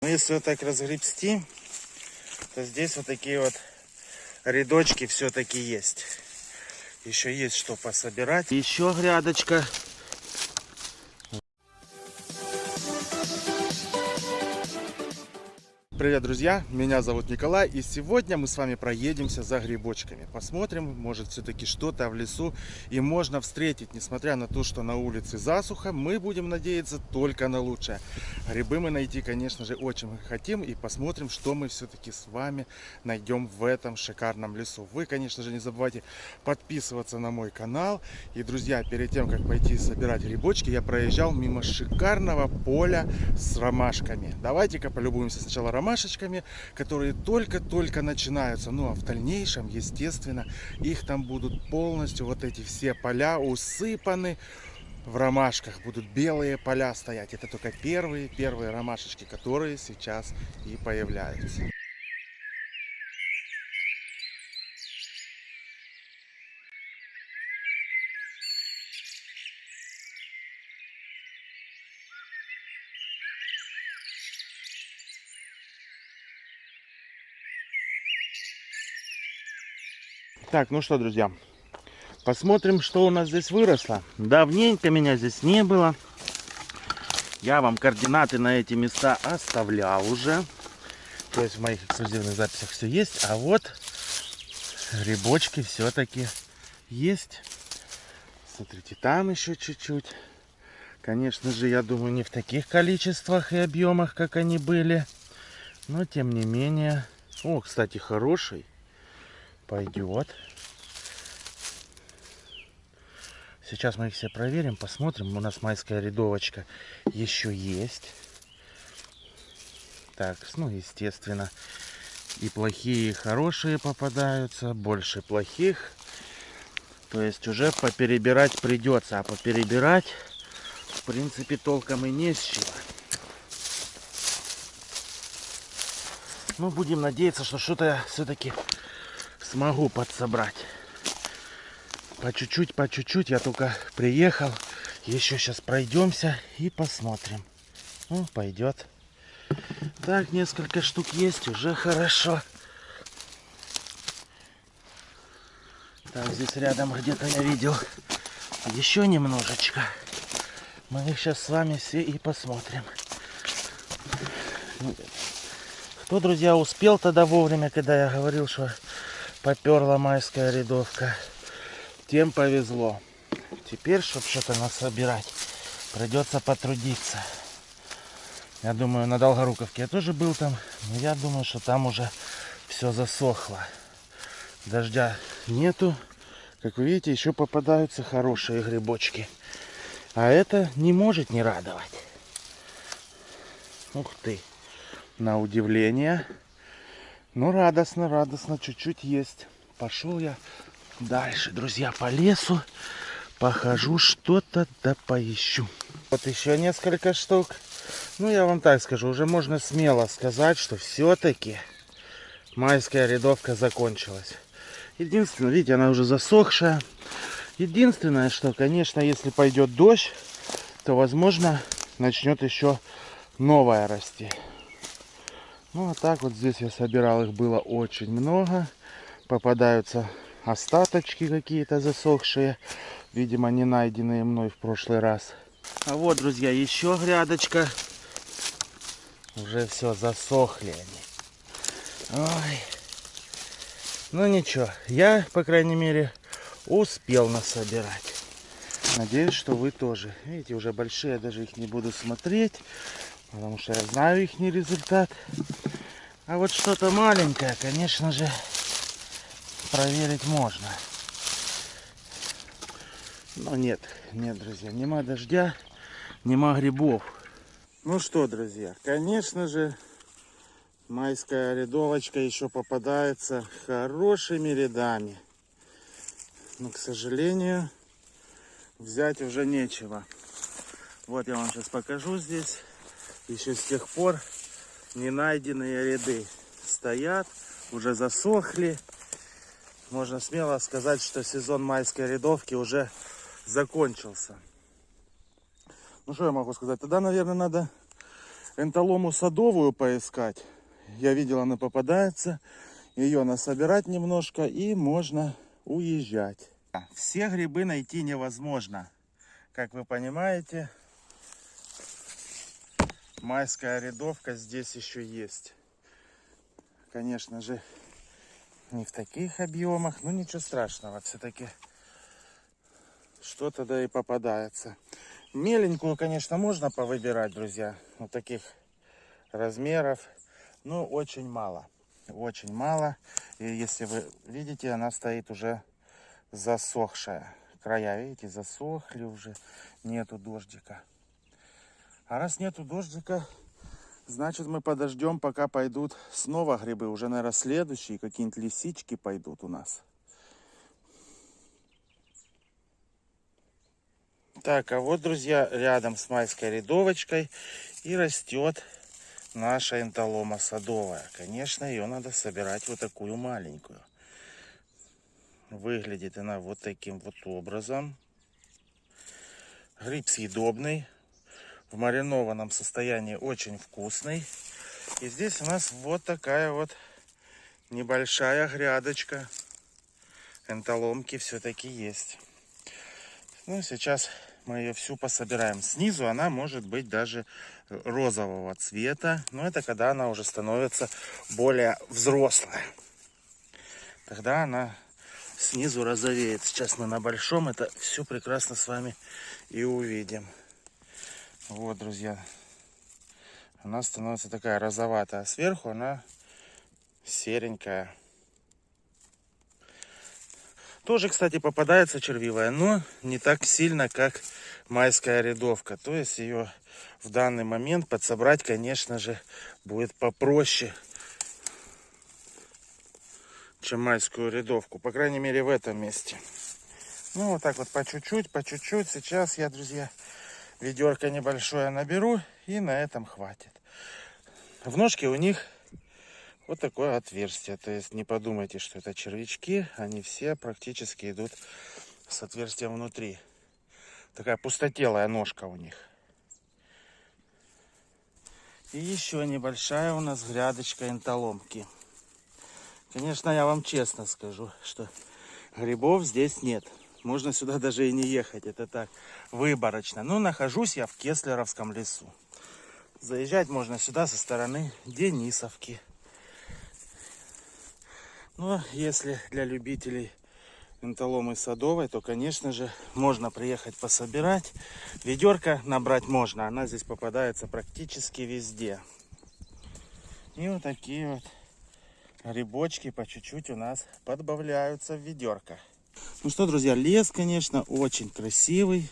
если вот так разгребсти, то здесь вот такие вот рядочки все-таки есть. Еще есть что пособирать. Еще грядочка. Привет, друзья! Меня зовут Николай, и сегодня мы с вами проедемся за грибочками. Посмотрим, может все-таки что-то в лесу и можно встретить. Несмотря на то, что на улице засуха, мы будем надеяться только на лучшее. Грибы мы найти, конечно же, очень хотим, и посмотрим, что мы все-таки с вами найдем в этом шикарном лесу. Вы, конечно же, не забывайте подписываться на мой канал. И, друзья, перед тем, как пойти собирать грибочки, я проезжал мимо шикарного поля с ромашками. Давайте-ка полюбуемся сначала ромашками, которые только-только начинаются. Ну а в дальнейшем, естественно, их там будут полностью, вот эти все поля усыпаны в ромашках. Будут белые поля стоять. Это только первые ромашечки, которые сейчас и появляются. Так, ну что, друзья, посмотрим, что у нас здесь выросло. Давненько меня здесь не было. Я вам координаты на эти места оставлял уже. То есть в моих эксклюзивных записях все есть. А вот грибочки все-таки есть. Смотрите, там еще чуть-чуть. Конечно же, я думаю, не в таких количествах и объемах, как они были. Но тем не менее. О, кстати, хороший. Пойдет. Сейчас мы их все проверим, посмотрим. У нас майская рядовочка еще есть. Так, ну, естественно, и плохие, и хорошие попадаются. Больше плохих. То есть уже поперебирать придется. А поперебирать, в принципе, толком и не с чего. Ну, будем надеяться, что что-то я все-таки смогу подсобрать. По чуть-чуть. Я только приехал. Еще сейчас пройдемся и посмотрим. Ну, пойдет. Так, несколько штук есть. Уже хорошо. Так, здесь рядом где-то я видел еще немножечко. Мы их сейчас с вами все и посмотрим. Кто, друзья, успел тогда вовремя, когда я говорил, что поперла майская рядовка, тем повезло. Теперь, чтобы что-то насобирать, придется потрудиться. Я думаю, на Долгоруковке я тоже был там, но я думаю, что там уже все засохло. Дождя нету. Как вы видите, еще попадаются хорошие грибочки. А это не может не радовать. Ух ты. На удивление. Но радостно, чуть-чуть есть. Пошел я дальше, друзья, по лесу. Похожу, что-то да поищу. Вот еще несколько штук. Ну, я вам так скажу, уже можно смело сказать, что все-таки майская рядовка закончилась. Единственное, видите, она уже засохшая. Единственное, что, конечно, если пойдет дождь, то, возможно, начнет еще новая расти. Ну, а так вот здесь я собирал, их было очень много. Попадаются остаточки какие-то засохшие. Видимо, не найденные мной в прошлый раз. А вот, друзья, еще грядочка. Уже все, засохли они. Ой. Ну ничего, я, по крайней мере, успел насобирать. Надеюсь, что вы тоже. Видите, уже большие, я даже их не буду смотреть, потому что я знаю их результат. А вот что-то маленькое, конечно же, проверить можно. Но нет, друзья, нема дождя, нема грибов. Ну что, друзья, конечно же, майская рядовочка еще попадается хорошими рядами. Но, к сожалению, взять уже нечего. Вот я вам сейчас покажу здесь. Еще с тех пор не найденные ряды стоят, уже засохли. Можно смело сказать, что сезон майской рядовки уже закончился. Ну что я могу сказать? Тогда, наверное, надо энтолому садовую поискать. Я видел, она попадается. Ее насобирать немножко и можно уезжать. Все грибы найти невозможно. Как вы понимаете, майская рядовка здесь еще есть. Конечно же, не в таких объемах, но ничего страшного. Все-таки что-то да и попадается. Меленькую, конечно, можно повыбирать, друзья. Вот таких размеров. Но очень мало. Очень мало. И если вы видите, она стоит уже засохшая. Края, видите, засохли уже. Нету дождика. А раз нету дождика, значит мы подождем, пока пойдут снова грибы. Уже, наверное, следующие какие-нибудь лисички пойдут у нас. Так, а вот, друзья, рядом с майской рядовочкой и растет наша энтолома садовая. Конечно, ее надо собирать вот такую маленькую. Выглядит она вот таким вот образом. Гриб съедобный. В маринованном состоянии очень вкусный. И здесь у нас вот такая вот небольшая грядочка. Энтоломки все-таки есть. Ну, сейчас мы ее всю пособираем. Снизу она может быть даже розового цвета. Но это когда она уже становится более взрослая. Тогда она снизу розовеет. Сейчас мы на большом это все прекрасно с вами и увидим. Вот, друзья. Она становится такая розоватая. А сверху она серенькая. Тоже, кстати, попадается червивая, но не так сильно, как майская рядовка. То есть ее в данный момент подсобрать, конечно же, будет попроще, чем майскую рядовку. По крайней мере, в этом месте. Ну, вот так вот по чуть-чуть, по чуть-чуть. Сейчас я, друзья, ведерко небольшое наберу, и на этом хватит. В ножке у них вот такое отверстие. То есть не подумайте, что это червячки. Они все практически идут с отверстием внутри. Такая пустотелая ножка у них. И еще небольшая у нас грядочка энтоломки. Конечно, я вам честно скажу, что грибов здесь нет. Можно сюда даже и не ехать. Это так, выборочно. Но нахожусь я в Кеслеровском лесу. Заезжать можно сюда со стороны Денисовки. Но если для любителей энтоломы садовой, то, конечно же, можно приехать пособирать. Ведерко набрать можно. Она здесь попадается практически везде. И вот такие вот грибочки по чуть-чуть у нас подбавляются в ведерко. Ну что, друзья, лес, конечно, очень красивый.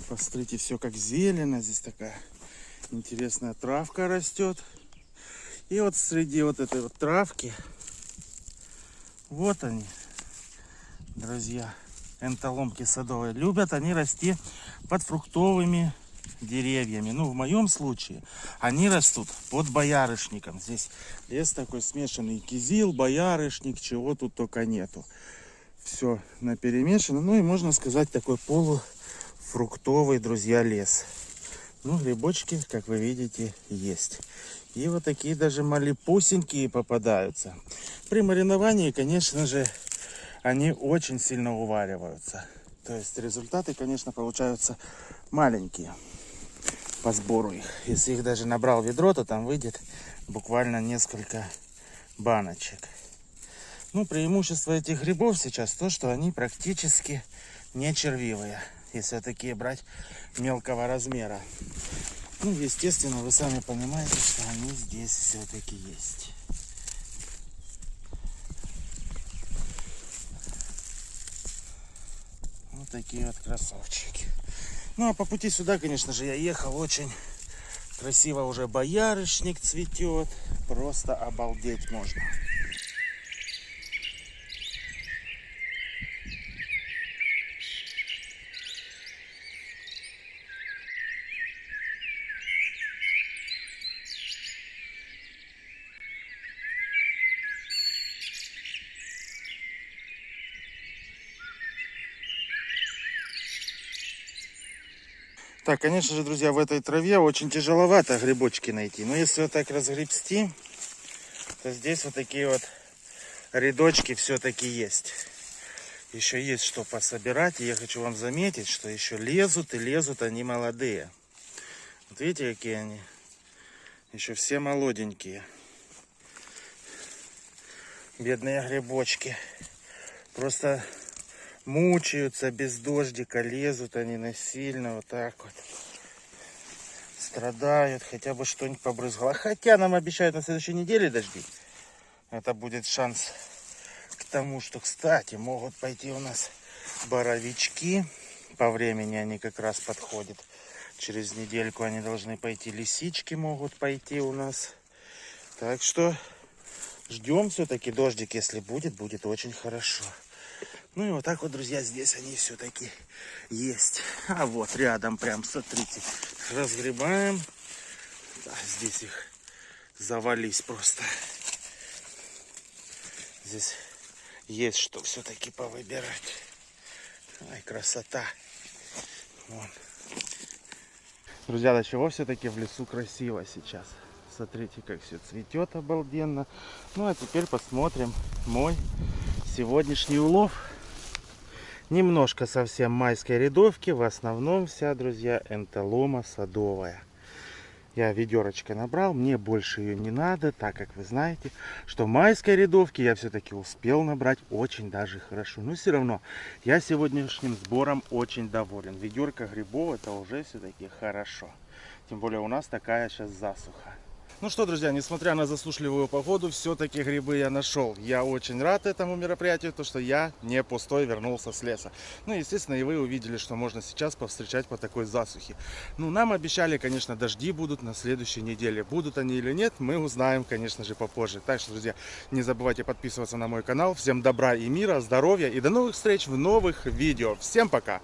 Посмотрите, все как зелено. Здесь такая интересная травка растет. И вот среди вот этой вот травки, вот они, друзья, энтоломки садовые. Любят они расти под фруктовыми деревьями. Ну, в моем случае они растут под боярышником. Здесь лес такой смешанный. Кизил, боярышник, чего тут только нету. Все наперемешано. Ну и можно сказать, такой полуфруктовый, друзья, лес. Ну, грибочки, как вы видите, есть. И вот такие даже малепусенькие попадаются. При мариновании, конечно же, они очень сильно увариваются. То есть результаты, конечно, получаются маленькие по сбору их. Если их даже набрал ведро, то там выйдет буквально несколько баночек. Ну, преимущество этих грибов сейчас то, что они практически не червивые. Если такие брать мелкого размера. Ну, естественно, вы сами понимаете, что они здесь все-таки есть. Вот такие вот красавчики. Ну, а по пути сюда, конечно же, я ехал очень красиво. Уже боярышник цветет. Просто обалдеть можно. Так, конечно же, друзья, в этой траве очень тяжеловато грибочки найти. Но если вот так разгребсти, то здесь вот такие вот рядочки все-таки есть. Еще есть что пособирать. И я хочу вам заметить, что еще лезут и лезут они молодые. Вот видите, какие они? Еще все молоденькие. Бедные грибочки. Просто мучаются без дождика, лезут они насильно, вот так вот. Страдают, хотя бы что-нибудь побрызгало. Хотя нам обещают на следующей неделе дожди. Это будет шанс к тому, что, кстати, могут пойти у нас боровички. По времени они как раз подходят. Через недельку они должны пойти. Лисички могут пойти у нас. Так что ждем все-таки дождик. Если будет, будет очень хорошо. Ну и вот так вот, друзья, здесь они все-таки есть. А вот рядом прям, смотрите, разгребаем. Да, здесь их завались просто. Здесь есть что все-таки повыбирать. Ай, красота. Вон. Друзья, до чего все-таки в лесу красиво сейчас. Смотрите, как все цветет обалденно. Ну а теперь посмотрим мой сегодняшний улов. Немножко совсем майской рядовки. В основном вся, друзья, энтолома садовая. Я ведерочкой набрал. Мне больше ее не надо, так как вы знаете, что майской рядовки я все-таки успел набрать очень даже хорошо. Но все равно я сегодняшним сбором очень доволен. Ведерко грибов это уже все-таки хорошо. Тем более у нас такая сейчас засуха. Ну что, друзья, несмотря на засушливую погоду, все-таки грибы я нашел. Я очень рад этому мероприятию, то что я не пустой вернулся с леса. Ну, естественно, и вы увидели, что можно сейчас повстречать по такой засухе. Ну, нам обещали, конечно, дожди будут на следующей неделе. Будут они или нет, мы узнаем, конечно же, попозже. Так что, друзья, не забывайте подписываться на мой канал. Всем добра и мира, здоровья и до новых встреч в новых видео. Всем пока!